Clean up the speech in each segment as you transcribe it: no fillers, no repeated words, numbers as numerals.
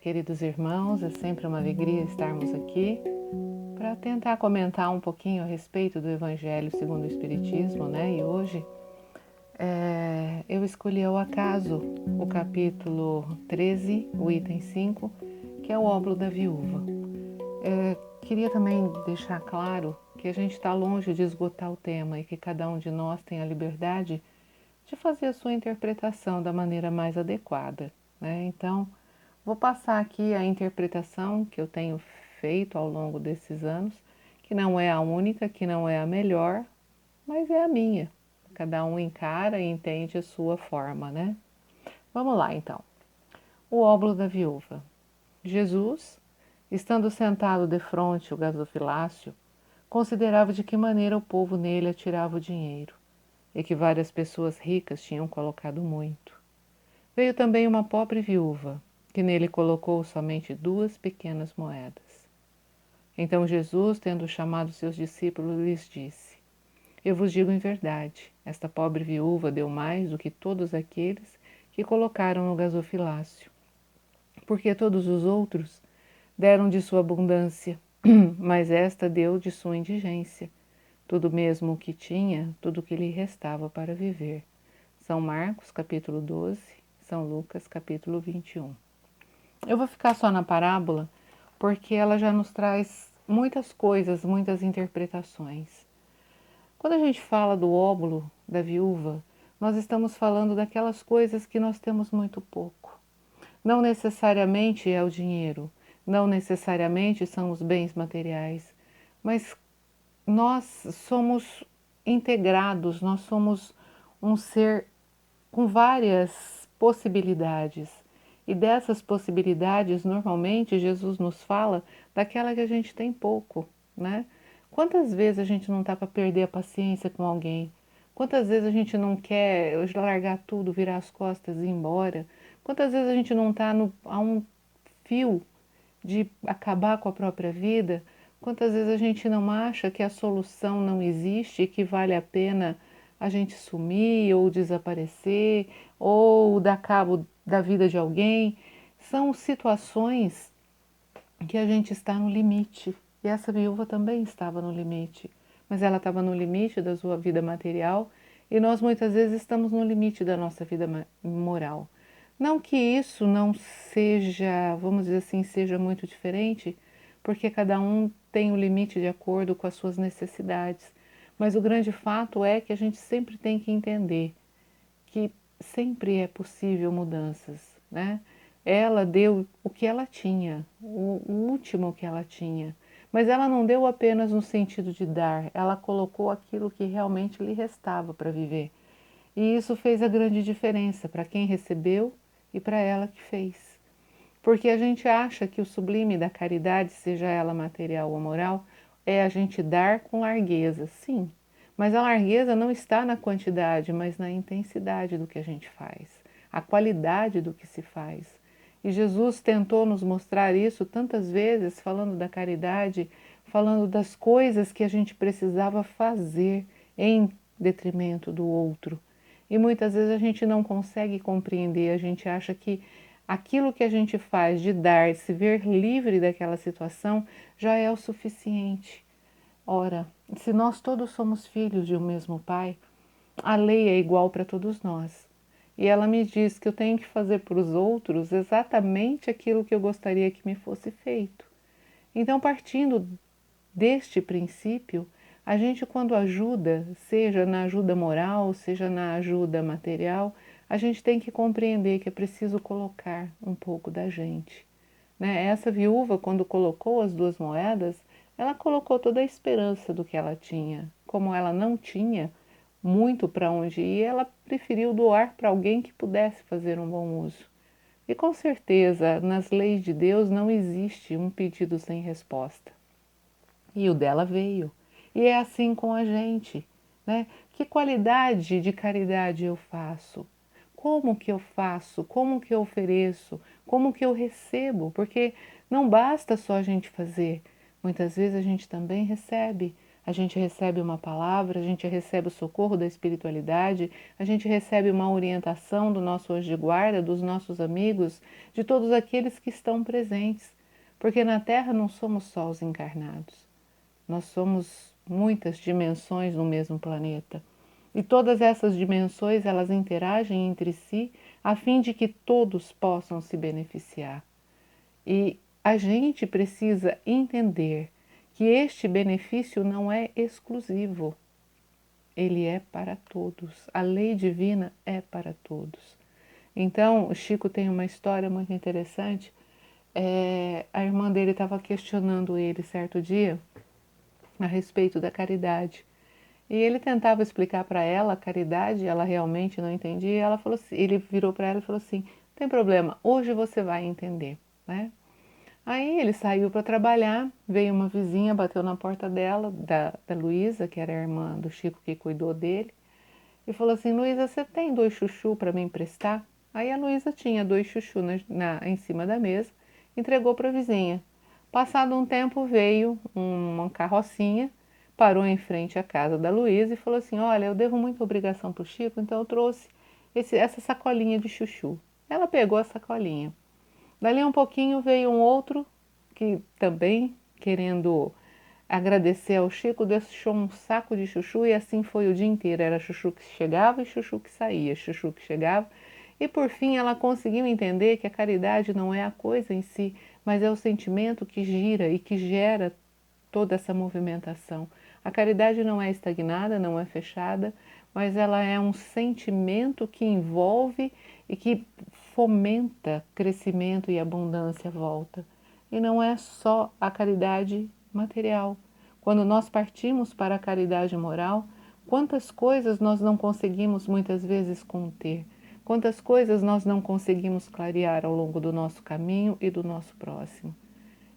queridos irmãos. É sempre uma alegria estarmos aqui para tentar comentar um pouquinho a respeito do Evangelho segundo o Espiritismo, né? E hoje eu escolhi ao acaso o capítulo 13, o item 5, que é o óbolo da viúva. Queria também deixar claro que a gente está longe de esgotar o tema e que cada um de nós tem a liberdade de fazer a sua interpretação da maneira mais adequada, né? Então, vou passar aqui a interpretação que eu tenho feito ao longo desses anos, que não é a única, que não é a melhor, mas é a minha. Cada um encara e entende a sua forma, né? Vamos lá, então. O óbolo da viúva. Jesus, estando sentado defronte o gasofilácio, considerava de que maneira o povo nele atirava o dinheiro, e que várias pessoas ricas tinham colocado muito. Veio também uma pobre viúva, que nele colocou somente 2 pequenas moedas. Então Jesus, tendo chamado seus discípulos, lhes disse: Eu vos digo em verdade, esta pobre viúva deu mais do que todos aqueles que colocaram no gasofilácio, porque todos os outros deram de sua abundância, mas esta deu de sua indigência, tudo mesmo o que tinha, tudo o que lhe restava para viver. São Marcos, capítulo 12, São Lucas, capítulo 21. Eu vou ficar só na parábola, porque ela já nos traz muitas coisas, muitas interpretações. Quando a gente fala do óbolo da viúva, nós estamos falando daquelas coisas que nós temos muito pouco. Não necessariamente é o dinheiro, não necessariamente são os bens materiais, mas nós somos integrados, nós somos um ser com várias possibilidades. E dessas possibilidades, normalmente, Jesus nos fala daquela que a gente tem pouco, né? Quantas vezes a gente não está para perder a paciência com alguém? Quantas vezes a gente não quer largar tudo, virar as costas e ir embora? Quantas vezes a gente não está a um fio de acabar com a própria vida? Quantas vezes a gente não acha que a solução não existe e que vale a pena a gente sumir ou desaparecer ou dar cabo da vida de alguém? São situações que a gente está no limite. E essa viúva também estava no limite, mas ela estava no limite da sua vida material e nós muitas vezes estamos no limite da nossa vida moral. Não que isso não seja, vamos dizer assim, seja muito diferente, porque cada um tem o limite de acordo com as suas necessidades. Mas o grande fato é que a gente sempre tem que entender que sempre é possível mudanças, né? Ela deu o que ela tinha, o último que ela tinha, mas ela não deu apenas no sentido de dar, ela colocou aquilo que realmente lhe restava para viver. E isso fez a grande diferença para quem recebeu e para ela que fez. Porque a gente acha que o sublime da caridade, seja ela material ou moral, é a gente dar com largueza, sim. Mas a largueza não está na quantidade, mas na intensidade do que a gente faz, a qualidade do que se faz. E Jesus tentou nos mostrar isso tantas vezes, falando da caridade, falando das coisas que a gente precisava fazer em detrimento do outro. E muitas vezes a gente não consegue compreender, a gente acha que aquilo que a gente faz de dar, se ver livre daquela situação, já é o suficiente. Ora, se nós todos somos filhos de um mesmo Pai, a lei é igual para todos nós. E ela me diz que eu tenho que fazer para os outros exatamente aquilo que eu gostaria que me fosse feito. Então, partindo deste princípio, a gente quando ajuda, seja na ajuda moral, seja na ajuda material, a gente tem que compreender que é preciso colocar um pouco da gente, né? Essa viúva, quando colocou as 2 moedas, ela colocou toda a esperança do que ela tinha. Como ela não tinha muito para onde ir, ela preferiu doar para alguém que pudesse fazer um bom uso. E com certeza, nas leis de Deus não existe um pedido sem resposta. E o dela veio. E é assim com a gente, né? Que qualidade de caridade eu faço? Como que eu faço? Como que eu ofereço? Como que eu recebo? Porque não basta só a gente fazer. Muitas vezes a gente também recebe. a gente recebe uma palavra, a gente recebe o socorro da espiritualidade, a gente recebe uma orientação do nosso anjo de guarda, dos nossos amigos, de todos aqueles que estão presentes. Porque na Terra não somos só os encarnados, nós somos muitas dimensões no mesmo planeta. E todas essas dimensões, elas interagem entre si a fim de que todos possam se beneficiar. E a gente precisa entender que este benefício não é exclusivo, ele é para todos, a lei divina é para todos. Então, o Chico tem uma história muito interessante. A irmã dele estava questionando ele certo dia a respeito da caridade. E ele tentava explicar para ela a caridade, ela realmente não entendia. Ela falou assim, ele virou para ela e falou assim: não tem problema, hoje você vai entender, né? Aí ele saiu para trabalhar, veio uma vizinha, bateu na porta dela, da Luísa, que era a irmã do Chico que cuidou dele, e falou assim: Luísa, você tem 2 chuchu para me emprestar? Aí a Luísa tinha 2 chuchu em cima da mesa, entregou para a vizinha. Passado um tempo veio uma carrocinha, parou em frente à casa da Luísa e falou assim: olha, eu devo muita obrigação para o Chico, então eu trouxe essa sacolinha de chuchu. Ela pegou a sacolinha. Dali um pouquinho veio um outro que também, querendo agradecer ao Chico, deixou um saco de chuchu e assim foi o dia inteiro. Era chuchu que chegava e chuchu que saía, chuchu que chegava. E por fim ela conseguiu entender que a caridade não é a coisa em si, mas é o sentimento que gira e que gera toda essa movimentação. A caridade não é estagnada, não é fechada, mas ela é um sentimento que envolve e que fomenta crescimento e abundância à volta. E não é só a caridade material. Quando nós partimos para a caridade moral, quantas coisas nós não conseguimos muitas vezes conter, quantas coisas nós não conseguimos clarear ao longo do nosso caminho e do nosso próximo.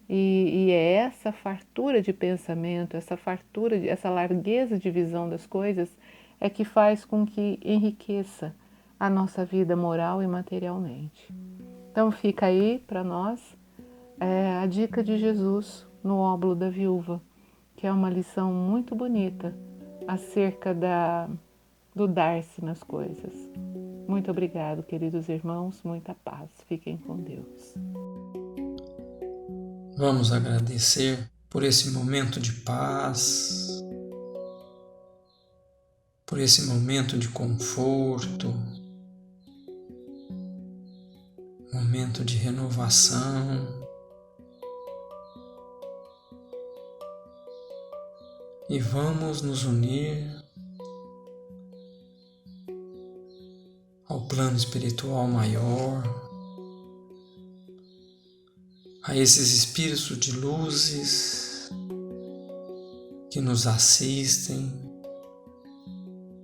E é essa fartura de pensamento, essa fartura, essa largueza de visão das coisas é que faz com que enriqueça a nossa vida moral e materialmente. Então fica aí para nós a dica de Jesus no óbolo da viúva, que é uma lição muito bonita acerca do dar-se nas coisas. Muito obrigado, queridos irmãos, muita paz. Fiquem com Deus. Vamos agradecer por esse momento de paz, por esse momento de conforto, momento de renovação. E vamos nos unir ao plano espiritual maior, a esses espíritos de luzes que nos assistem,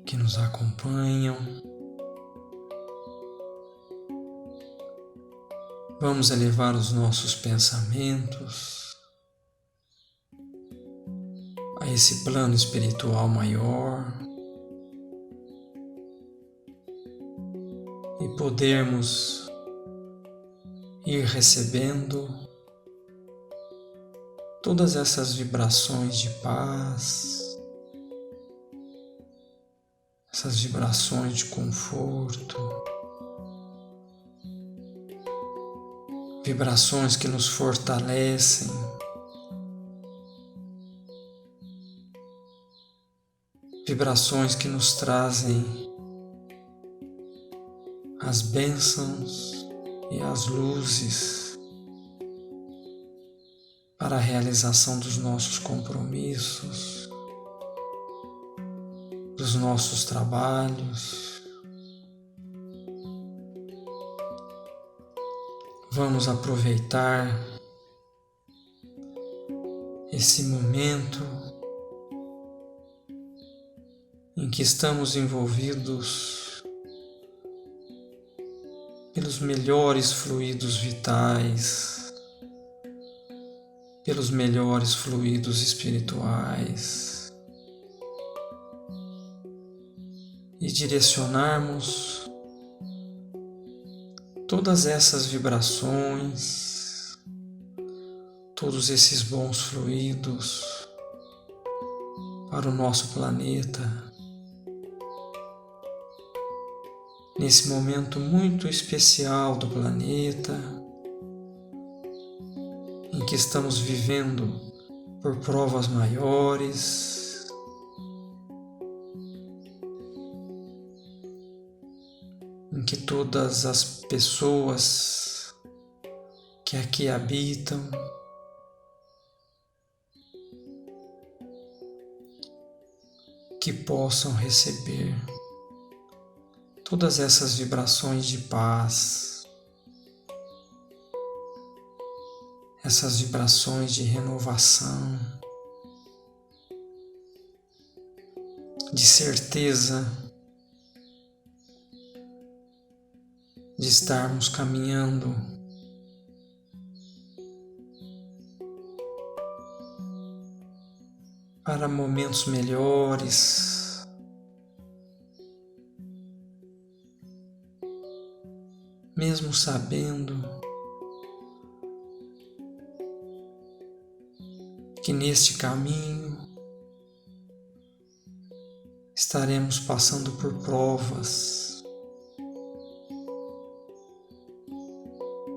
que nos acompanham. Vamos elevar os nossos pensamentos a esse plano espiritual maior e podermos ir recebendo todas essas vibrações de paz, essas vibrações de conforto, vibrações que nos fortalecem, vibrações que nos trazem as bênçãos e as luzes para a realização dos nossos compromissos, dos nossos trabalhos. Vamos aproveitar esse momento em que estamos envolvidos pelos melhores fluidos vitais, pelos melhores fluidos espirituais e direcionarmos todas essas vibrações, todos esses bons fluidos para o nosso planeta, nesse momento muito especial do planeta, em que estamos vivendo por provas maiores, em que todas as pessoas que aqui habitam que possam receber todas essas vibrações de paz, essas vibrações de renovação, de certeza de estarmos caminhando para momentos melhores, mesmo sabendo que neste caminho estaremos passando por provas,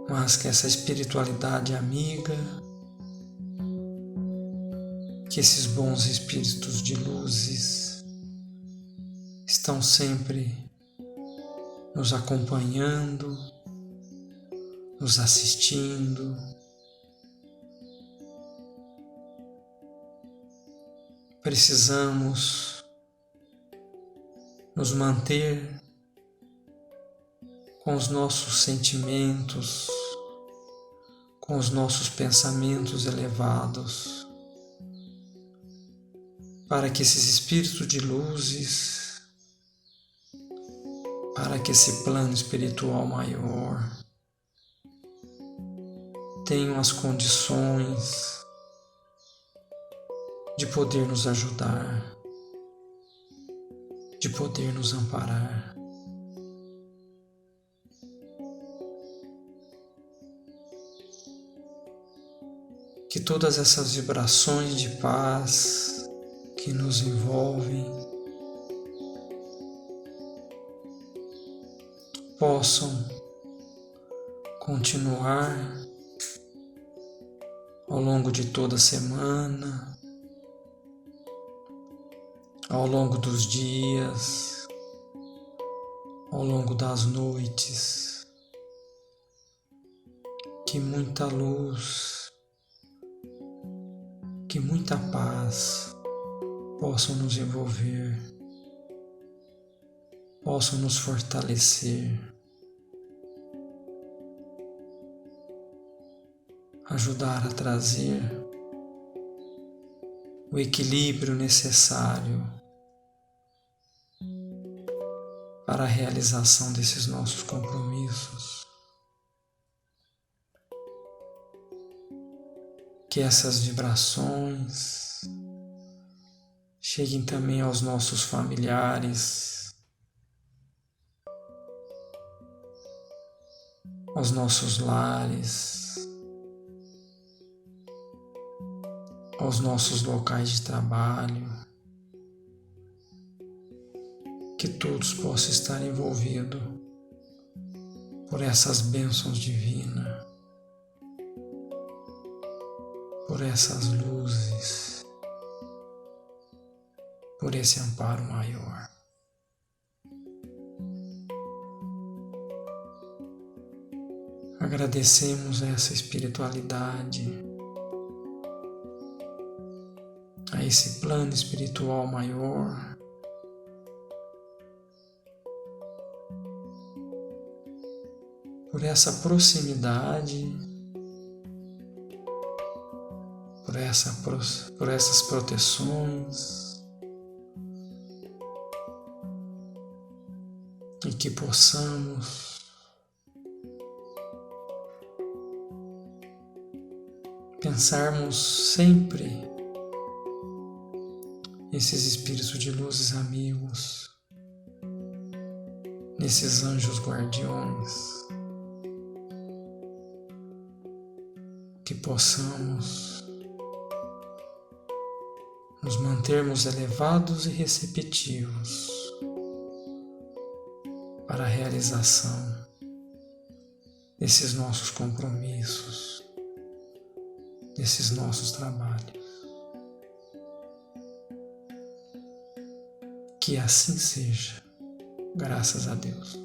mas que essa espiritualidade amiga, que esses bons espíritos de luzes estão sempre nos acompanhando, nos assistindo, precisamos nos manter com os nossos sentimentos, com os nossos pensamentos elevados, para que esses espíritos de luzes, para que esse plano espiritual maior tenham as condições de poder nos ajudar, de poder nos amparar. Que todas essas vibrações de paz que nos envolvem possam continuar ao longo de toda a semana, ao longo dos dias, ao longo das noites. Que muita luz, que muita paz possam nos envolver, possam nos fortalecer, ajudar a trazer o equilíbrio necessário para a realização desses nossos compromissos. Que essas vibrações cheguem também aos nossos familiares, aos nossos lares, aos nossos locais de trabalho, que todos possam estar envolvidos por essas bênçãos divinas, por essas luzes, por esse amparo maior. Agradecemos essa espiritualidade, a esse plano espiritual maior, por essa proximidade, por essas proteções, e que possamos pensarmos sempre nesses espíritos de luzes amigos, nesses anjos guardiões, que possamos nos mantermos elevados e receptivos para a realização desses nossos compromissos, desses nossos trabalhos. Que assim seja, graças a Deus.